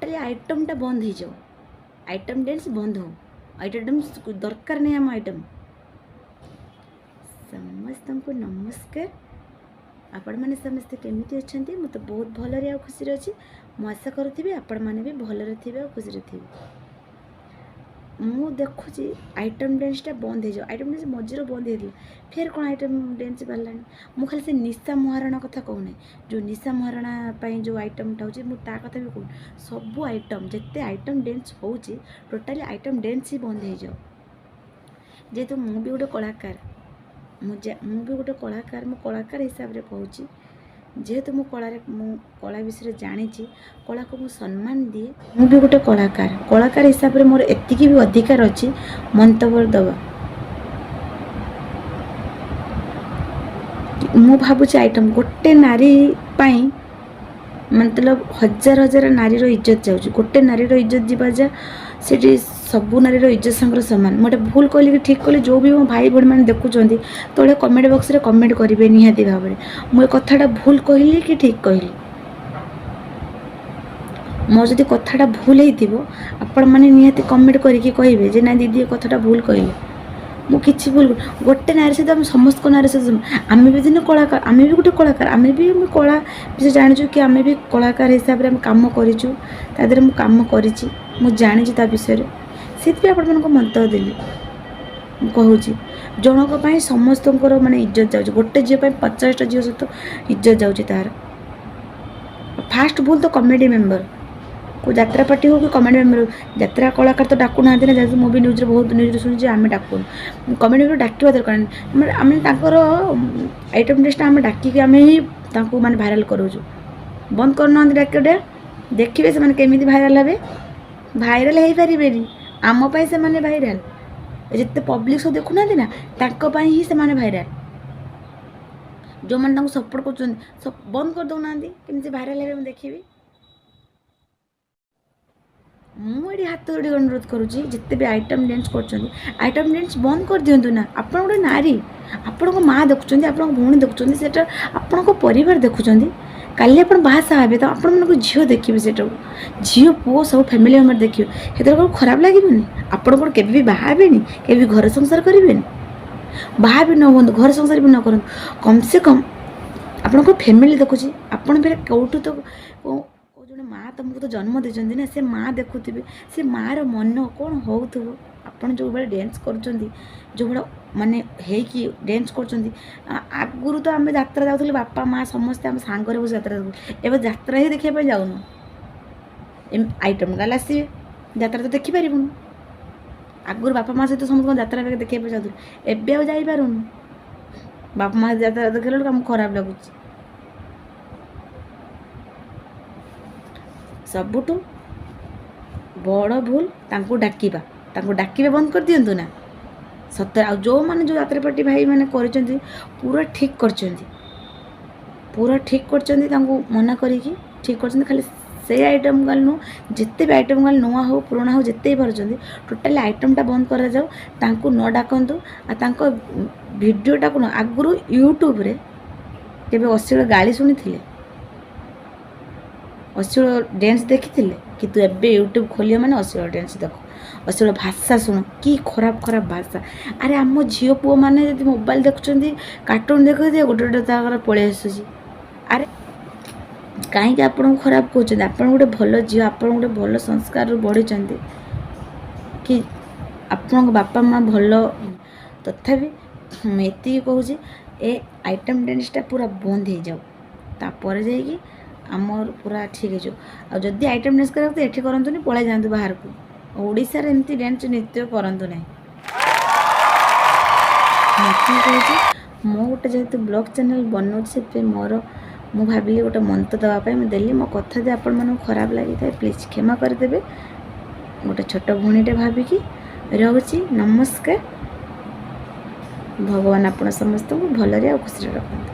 Totally आइटमटा बंद हो जाओ, आइटम डांस बंद हो, आइटम दरकार नहीं आम आइटम। समस्त को नमस्कार। आपण मैंने समस्ते केमिति अच्छे? मुझे बहुत भलरे आ खुशी अच्छी। मु आशा करुँगी आपण मैंने भी भलरे थे आ खुशी थे। मु देखुची आइटम डांसटा बंद हो जाओ, आइटम डांस मझे बंद हो फिर कौन आइटम डांस बाहर। मु खाली से निशा महाराणा कथा कहूना, जो निशा महाराणा जो आइटमटा हो मुझे कथा भी कहूँ। सबू आइटम जिते आइटम डांस हो टोटाली आइटम डांस ही बंद हो जाओ। जेहेतु मु भी गोटे कलाकार, मु भी गोटे कलाकार, मु कलाकार हिसाब से कहूँ। जेहेतु मु कला विषय जानी, कला को मु सम्मान दिए। मु भी गोटे कलाकार हिसाब से मोर एतिकी भी अधिकार अच्छी मंतव्य दवा। मु भावुची आइटम गोटे नारी पाई मतलब हजार हजार नारी इज्जत जाऊँ, गोटे नारी इज्जत जीवा जा से सबू नारी इज्जत संग सामान। मुझे भूल कहली कि ठीक कहली, जो भी मो भाई भाई मैंने देखुं तले कमेंट बॉक्स रे कमेंट करेंगे निहाती भाव में मुझे कथाटा भूल कहली कि ठीक कहली। मो जदि कथाटा भूल हो आपण मैंने निहाती कमेंट करके कहे जे ना दीदी कथाटा भूल कहली। मु किसी भूल गोटे नारी सहित आम समस्त नारी सहित आम भी दिन कलाकार, आम भी गोटे कलाकार, आम भी कला विषय जाचु कि आम भी कलाकार हिसाब से कम करूँ। तादेह मुझे कम कर जानी विषय से आपण मन मंतव्य देली। कहूँ जनक समस्त माने इज्जत जाऊँ, गोटे झील 50टा झील सहित इज्जत जाऊँ। तार फास्ट भूल तो कमेडी मेंबर को यात्रा पार्टी हो कि कमेडी मेंबर यात्रा कलाकार तो डाकू ना जैसे मुझे न्यूज बहुत न्यूज शुणी आम डाकू कमेडी मेंबर डाकवा दरकार। आम आइटम टेस्ट आम डाकिक आम ही माने भाइराल करूँ। बंद करना डाके देखिए से केमी भाइराल हे, भाइराल हो पारे आम से माने भाइराल जिते पब्लिक सब देखुना ना ही से माने भाइराल। जो मैंने सपोर्ट कर सब बंद कर दौना केमती भाइराल हे देखी। मुझे हाथ जोड़ी अनुरोध करुँची जिते भी आइटम डांस कर आइटम डांस बंद कर दिंतु ना। आप गोटे नारी, आपण को माँ देखुं, आप भौणी देखुं, से आपण को परिवार देखुं। काली आप बाहासा हे तो आपण मन को झील देखिए, से झील पुओ सब फैमिली मेम्बर देखिए, से खराब लगे। आपण कौन के बाहर के घर संसार करेंगे, बाहर भी न हूँ, घर संसार भी न करूँ, कम से कम आपण को फैमिली देखुची। आपण फिर कौटू तो जो माँ तुमको तो जन्म देते ना, से माँ देखुवे, से माँ मन कौन हो आप जो भाई डांस कर जो भाई माने है डांस कर। आगुरी तो आम यात्रा जाऊँ बापा माँ समस्ते आम सांगे बस यात्रा एवं यात्रा ही देखा जाऊन। आइटम गाल आसवे यात्रा तो देखिपारू। आगुरी बापा माँ सहित समस्त यात्रा देखा जाऊँ, एवं जापारूँ। बापा माँ यात्रा देखा आम खराब लगुच। सबुठू बड़ भूल डाकिबा, डाकिबा बंद कर दिंतु ना सत। आ जो मैंने जो यात्रा पार्टी भाई मैंने कर पूरा ठीक कर, पूरा ठीक कर मना करी ठीक कर। खाली से आइटम गाल नु जिते भी आइटम गाल नुआ हो पुराना हो जिते भी भरचंदी टोटाली आइटमटा बंद करा जाऊ। तांको न डाकंतु आ वीडियोटा को आगुरु यूट्यूब रे केबे अश्लील गाली शुणी थिले, अश्लील डांस देखी कि तू एबे यूट्यूब खोलियो माने अश्लील डांस देखो, अश्लील भाषा शुण कि खराब खराब भाषा। अरे आम झील पुओ मैंने जब मोबाइल देखुं कार्टून देख दिए गोटे गोटे पलि आसूँ। अरे कहीं आपन खराब कहते, आप गोटे भल झील, आप गोटे भल संस्कार बढ़ी कि आपण बापा माँ भल। तथापि मुझे कहूँ ए आइटम डांसटा पूरा बंद हो जाओ, तापर जाइए आमर पूरा ठीक है। आ जदि आइटम डांस करा तो ये करतुनि, पलै जातु बाहर को। ओडिशा रे एमती डांस नृत्य करतु ना। मो गोटे जेहेतु ब्लॉग चैनल बनाऊँ से मोर मु भाविली गोटे मंत्र देवाई मुझे देली। मो कथा दे आपण मन खराब लगी था प्लीज क्षमा करदे। गोटे छोट भणीटे भाविकी रोची। नमस्कार। भगवान आपण समस्त को भलरे आ खुशी रखते।